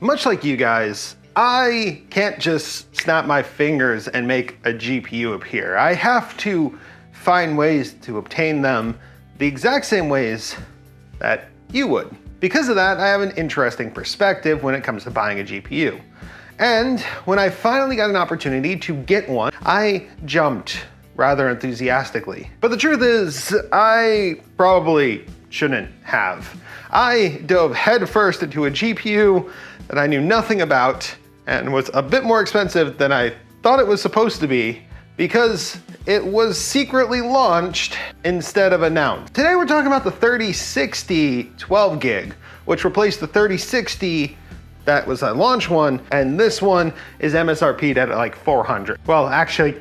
Much like you guys, I can't just snap my fingers and make a GPU appear. I have to find ways to obtain them the exact same ways that you would. Because of that, I have an interesting perspective when it comes to buying a GPU. And when I finally got an opportunity to get one, I jumped rather enthusiastically. But the truth is, I probably shouldn't have. I dove headfirst into a GPU that I knew nothing about and was a bit more expensive than I thought it was supposed to be because it was secretly launched instead of announced. Today we're talking about the 3060 12 gig, which replaced the 3060 that was a launch one, and this one is MSRP'd at like 400. Well, actually,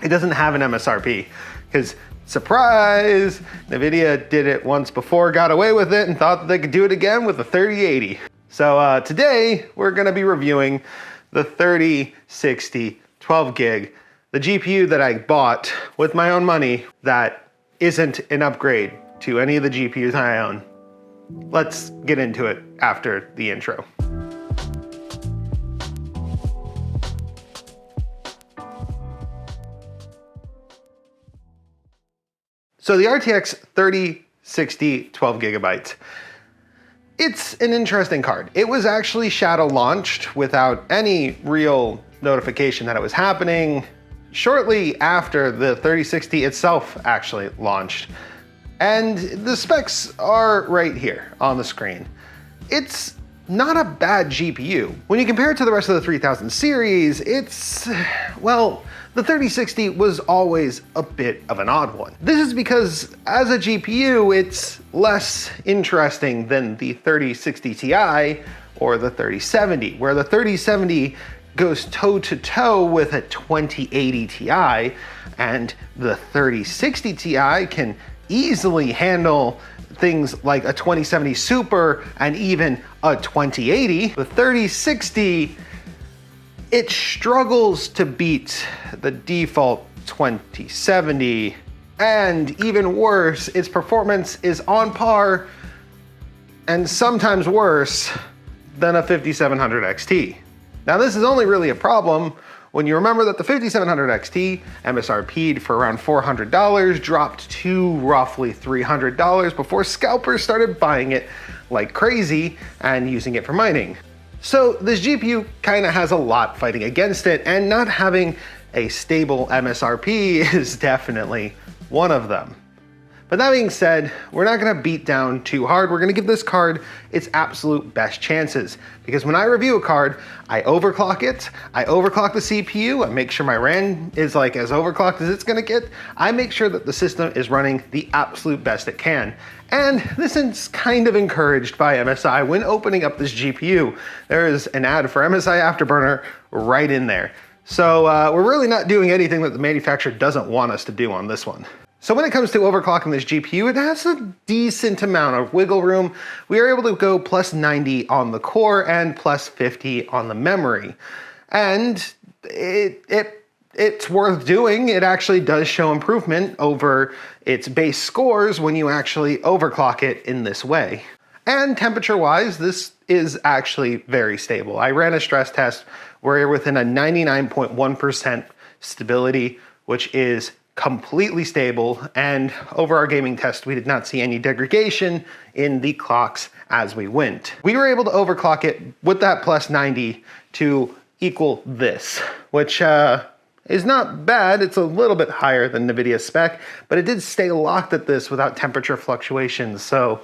it doesn't have an MSRP because surprise, Nvidia did it once before, got away with it, and thought that they could do it again with the 3080. So today we're gonna be reviewing the 3060 12 gig, the GPU that I bought with my own money that isn't an upgrade to any of the GPUs I own. Let's get into it after the intro. So the RTX 3060 12 gigabytes. It's an interesting card. It was actually shadow launched without any real notification that it was happening shortly after the 3060 itself actually launched. And the specs are right here on the screen. It's not a bad GPU. When you compare it to the rest of the 3000 series, it's, well, the 3060 was always a bit of an odd one. This is because as a GPU, it's less interesting than the 3060 Ti or the 3070, where the 3070 goes toe to toe with a 2080 Ti, and the 3060 Ti can easily handle things like a 2070 Super and even a 2080. The 3060, it struggles to beat the default 2070, and even worse, its performance is on par and sometimes worse than a 5700 XT. Now this is only really a problem when you remember that the 5700 XT, MSRP'd for around $400, dropped to roughly $300 before scalpers started buying it like crazy and using it for mining. So this GPU kind of has a lot fighting against it, and not having a stable MSRP is definitely one of them. But that being said, we're not gonna beat down too hard. We're gonna give this card its absolute best chances. Because when I review a card, I overclock it, I overclock the CPU, I make sure my RAM is like as overclocked as it's gonna get. I make sure that the system is running the absolute best it can. And this is kind of encouraged by MSI. When opening up this GPU, there is an ad for MSI Afterburner right in there. So we're really not doing anything that the manufacturer doesn't want us to do on this one. So when it comes to overclocking this GPU, it has a decent amount of wiggle room. We are able to go plus 90 on the core and plus 50 on the memory. And it's worth doing. It actually does show improvement over its base scores when you actually overclock it in this way. And temperature-wise, this is actually very stable. I ran a stress test where you're within a 99.1% stability, which is completely stable, and over our gaming test, we did not see any degradation in the clocks as we went. We were able to overclock it with that plus 90 to equal this, which is not bad. It's a little bit higher than Nvidia's spec, but it did stay locked at this without temperature fluctuations. So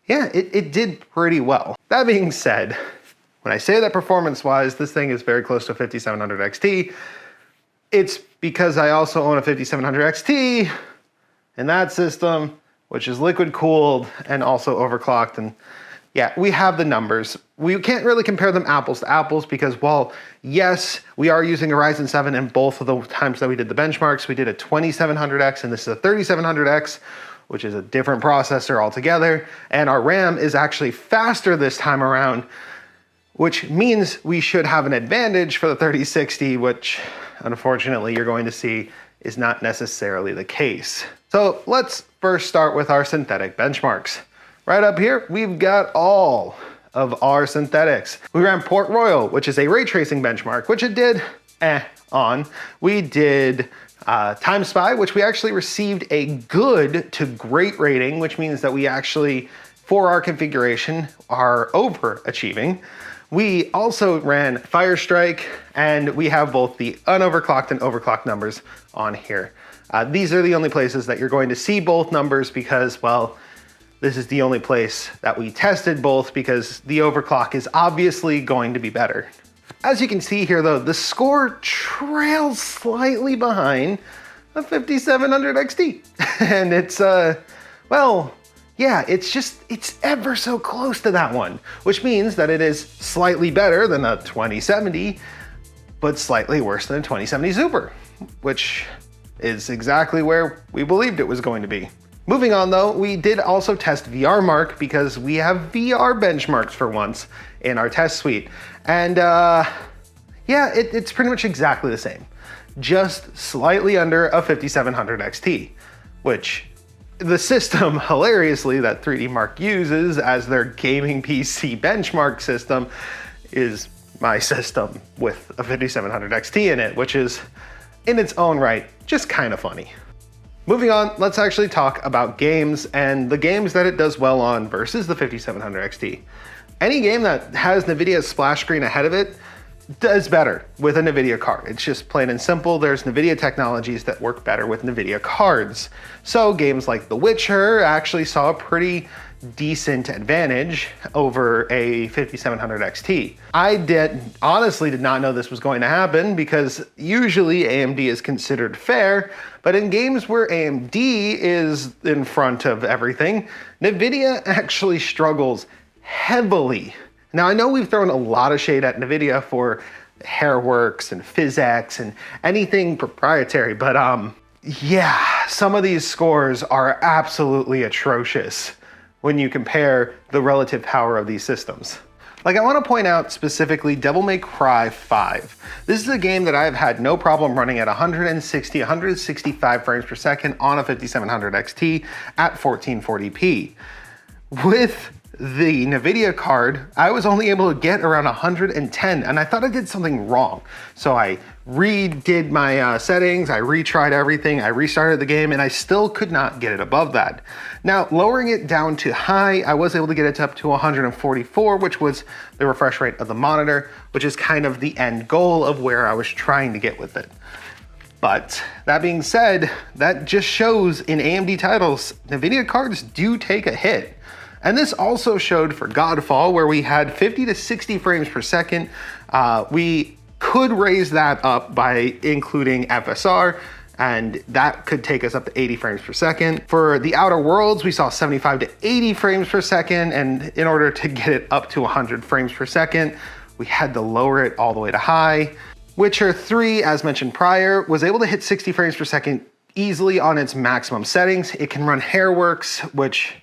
yeah, it did pretty well. That being said, when I say that performance-wise, this thing is very close to a 5700 XT, it's because I also own a 5700 XT in that system, which is liquid cooled and also overclocked. And yeah, we have the numbers. We can't really compare them apples to apples because while yes, we are using a Ryzen 7 in both of the times that we did the benchmarks, we did a 2700X and this is a 3700X, which is a different processor altogether. And our RAM is actually faster this time around, which means we should have an advantage for the 3060, which unfortunately you're going to see is not necessarily the case. So let's first start with our synthetic benchmarks. Right up here, we've got all of our synthetics. We ran Port Royal, which is a ray tracing benchmark, which it did on. We did Time Spy, which we actually received a good to great rating, which means that we actually, for our configuration, are overachieving. We also ran Firestrike, and we have both the unoverclocked and overclocked numbers on here. These are the only places that you're going to see both numbers because, well, this is the only place that we tested both because the overclock is obviously going to be better. As you can see here though, the score trails slightly behind a 5700 XT. And it's, well, yeah, it's ever so close to that one, which means that it is slightly better than a 2070, but slightly worse than a 2070 Super, which is exactly where we believed it was going to be. Moving on though, we did also test VR Mark because we have VR benchmarks for once in our test suite. And yeah, it's pretty much exactly the same, just slightly under a 5700 XT, which the system, hilariously, that 3D Mark uses as their gaming PC benchmark system is my system with a 5700 XT in it, which is in its own right, just kind of funny. Moving on, let's actually talk about games and the games that it does well on versus the 5700 XT. Any game that has Nvidia's splash screen ahead of it does better with a Nvidia card. It's just plain and simple. There's Nvidia technologies that work better with Nvidia cards. So games like The Witcher actually saw a pretty decent advantage over a 5700 XT. I honestly did not know this was going to happen because usually AMD is considered fair, but in games where AMD is in front of everything, Nvidia actually struggles heavily. Now I know we've thrown a lot of shade at Nvidia for Hairworks and PhysX and anything proprietary, but yeah, some of these scores are absolutely atrocious when you compare the relative power of these systems. Like, I want to point out specifically Devil May Cry 5. This is a game that I've had no problem running at 160, 165 frames per second on a 5700 XT at 1440p. With the Nvidia card, I was only able to get around 110, and I thought I did something wrong. So I redid my settings, I retried everything, I restarted the game, and I still could not get it above that. Now, lowering it down to high, I was able to get it up to 144, which was the refresh rate of the monitor, which is kind of the end goal of where I was trying to get with it. But that being said, that just shows in AMD titles, Nvidia cards do take a hit. And this also showed for Godfall, where we had 50 to 60 frames per second. We could raise that up by including FSR, and that could take us up to 80 frames per second. For The Outer Worlds, we saw 75 to 80 frames per second, and in order to get it up to 100 frames per second, we had to lower it all the way to high. Witcher 3, as mentioned prior, was able to hit 60 frames per second easily on its maximum settings. It can run Hairworks, which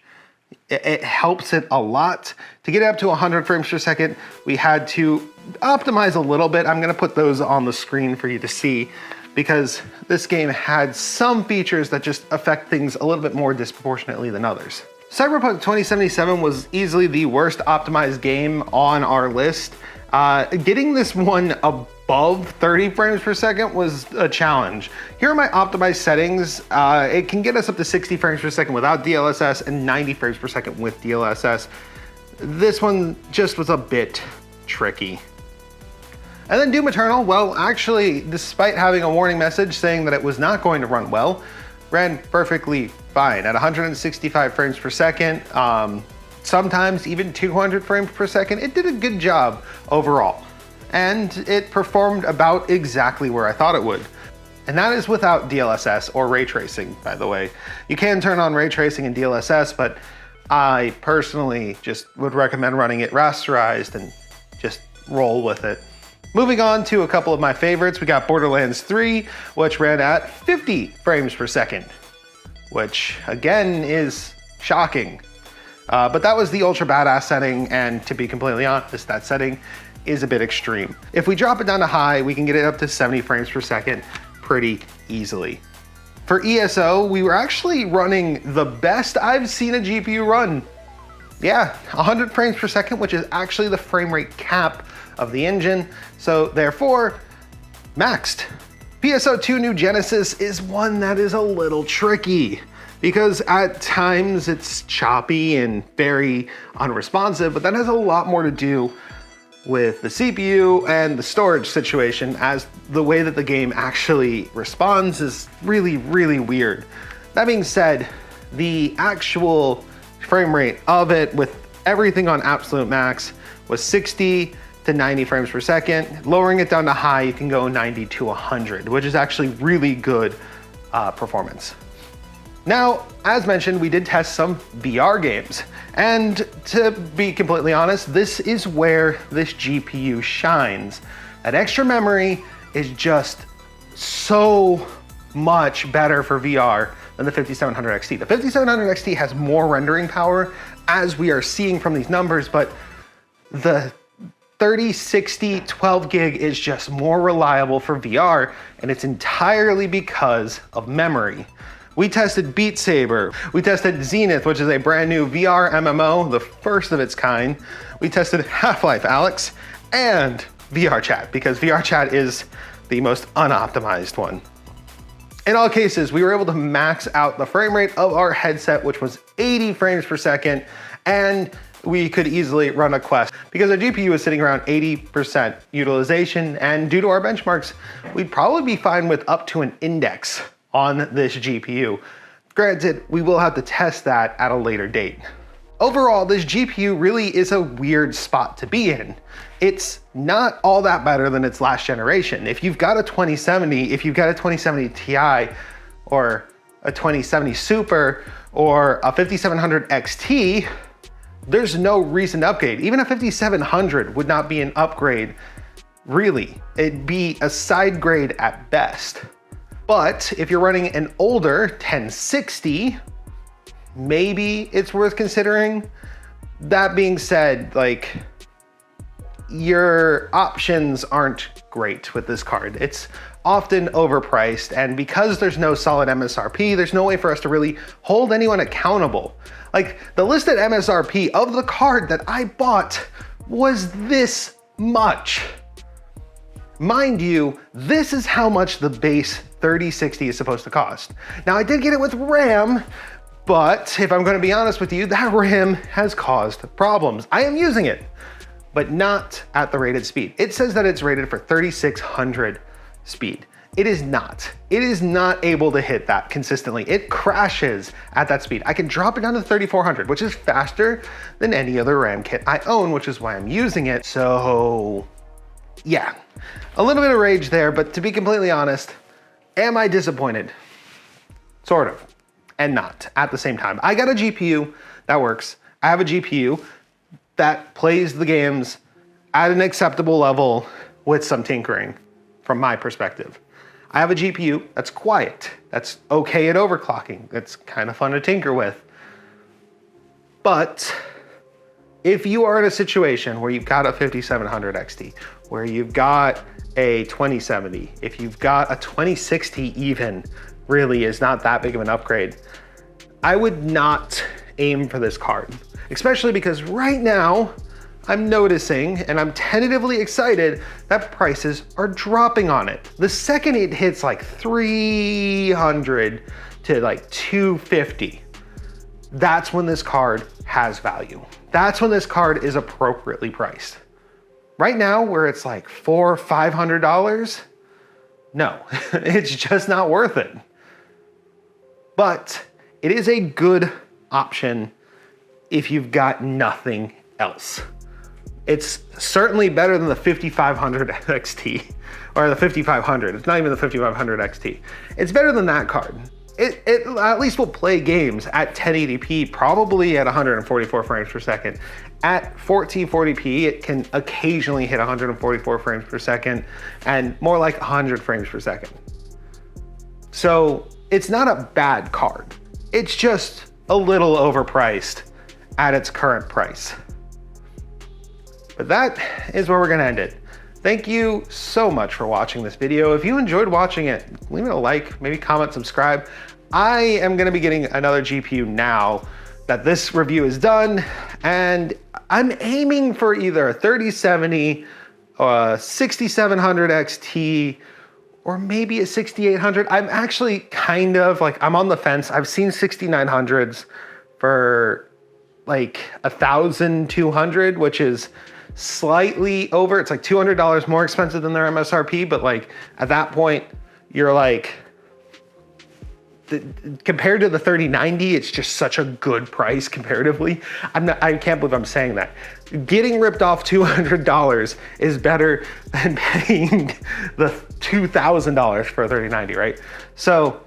it helps it a lot. To get it up to 100 frames per second, we had to optimize a little bit. I'm gonna put those on the screen for you to see because this game had some features that just affect things a little bit more disproportionately than others. Cyberpunk 2077 was easily the worst optimized game on our list. Getting this one above 30 frames per second was a challenge. Here are my optimized settings. It can get us up to 60 frames per second without DLSS and 90 frames per second with DLSS. This one just was a bit tricky. And then Doom Eternal, well, actually, despite having a warning message saying that it was not going to run well, ran perfectly fine at 165 frames per second. Sometimes even 200 frames per second. It did a good job overall. And it performed about exactly where I thought it would. And that is without DLSS or ray tracing, by the way. You can turn on ray tracing and DLSS, but I personally just would recommend running it rasterized and just roll with it. Moving on to a couple of my favorites, we got Borderlands 3, which ran at 50 frames per second, which again is shocking. But that was the ultra badass setting, and to be completely honest, that setting is a bit extreme. If we drop it down to high, we can get it up to 70 frames per second pretty easily. For ESO, we were actually running the best I've seen a GPU run Yeah, 100 frames per second, which is actually the frame rate cap of the engine. So therefore, maxed. PSO2 New Genesis is one that is a little tricky because at times it's choppy and very unresponsive, but that has a lot more to do with the CPU and the storage situation, as the way that the game actually responds is really, really weird. That being said, the actual frame rate of it with everything on absolute max was 60 to 90 frames per second. Lowering it down to high, you can go 90 to 100, which is actually really good performance. Now, as mentioned, we did test some VR games. And to be completely honest, this is where this GPU shines. That extra memory is just so much better for VR than the 5700 XT. The 5700 XT has more rendering power, as we are seeing from these numbers, but the 3060 12 gig is just more reliable for VR, and it's entirely because of memory. We tested Beat Saber, we tested Zenith, which is a brand new VR MMO, the first of its kind. We tested Half-Life Alyx and VR Chat, because VR Chat is the most unoptimized one. In all cases, we were able to max out the frame rate of our headset, which was 80 frames per second, and we could easily run a Quest because our GPU is sitting around 80% utilization, and due to our benchmarks, we'd probably be fine with up to an index on this GPU. Granted, we will have to test that at a later date. Overall, this GPU really is a weird spot to be in. It's not all that better than its last generation. If you've got a 2070, if you've got a 2070 Ti or a 2070 Super or a 5700 XT, there's no reason to upgrade. Even a 5700 would not be an upgrade, really. It'd be a side grade at best. But if you're running an older 1060, maybe it's worth considering. That being said, like, your options aren't great with this card. It's often overpriced, and because there's no solid MSRP, there's no way for us to really hold anyone accountable. Like, the listed MSRP of the card that I bought was this much. Mind you, this is how much the base 3060 is supposed to cost. Now, I did get it with RAM, but if I'm gonna be honest with you, that RAM has caused problems. I am using it, but not at the rated speed. It says that it's rated for 3600 speed. It is not. It is not able to hit that consistently. It crashes at that speed. I can drop it down to 3400, which is faster than any other RAM kit I own, which is why I'm using it. So yeah, a little bit of rage there, but to be completely honest, am I disappointed? Sort of, and not at the same time. I got a GPU that works. I have a GPU that plays the games at an acceptable level with some tinkering from my perspective. I have a GPU that's quiet, that's okay at overclocking, that's kind of fun to tinker with. But if you are in a situation where you've got a 5700 XT, where you've got a 2070, if you've got a 2060 even, really is not that big of an upgrade, I would not aim for this card. Especially because right now, I'm noticing, and I'm tentatively excited, that prices are dropping on it. The second it hits like 300 to like 250, that's when this card has value. That's when this card is appropriately priced. Right now, where it's like $400 or $500, no, it's just not worth it. But it is a good option if you've got nothing else. It's certainly better than the 5500 XT or the 5500. It's not even the 5500 XT. It's better than that card. It at least will play games at 1080p, probably at 144 frames per second. At 1440p, it can occasionally hit 144 frames per second and more like 100 frames per second. So it's not a bad card. It's just a little overpriced at its current price. But that is where we're gonna end it. Thank you so much for watching this video. If you enjoyed watching it, leave it a like, maybe comment, subscribe. I am gonna be getting another GPU now that this review is done, And I'm aiming for either a 3070, 6700 XT, or maybe a 6800. I'm actually kind of like, I'm on the fence. I've seen 6900s for like 1,200, which is slightly over. It's like $200 more expensive than their MSRP, but like at that point, you're like, compared to the 3090, it's just such a good price comparatively. I can't believe I'm saying that. Getting ripped off $200 is better than paying the $2,000 for a 3090, right? So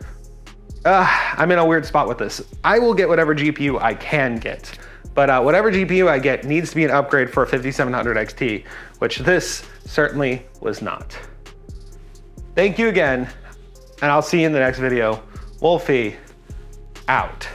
I'm in a weird spot with this. I will get whatever GPU I can get, but whatever GPU I get needs to be an upgrade for a 5700 XT, which this certainly was not. Thank you again, and I'll see you in the next video. Wolfie, out.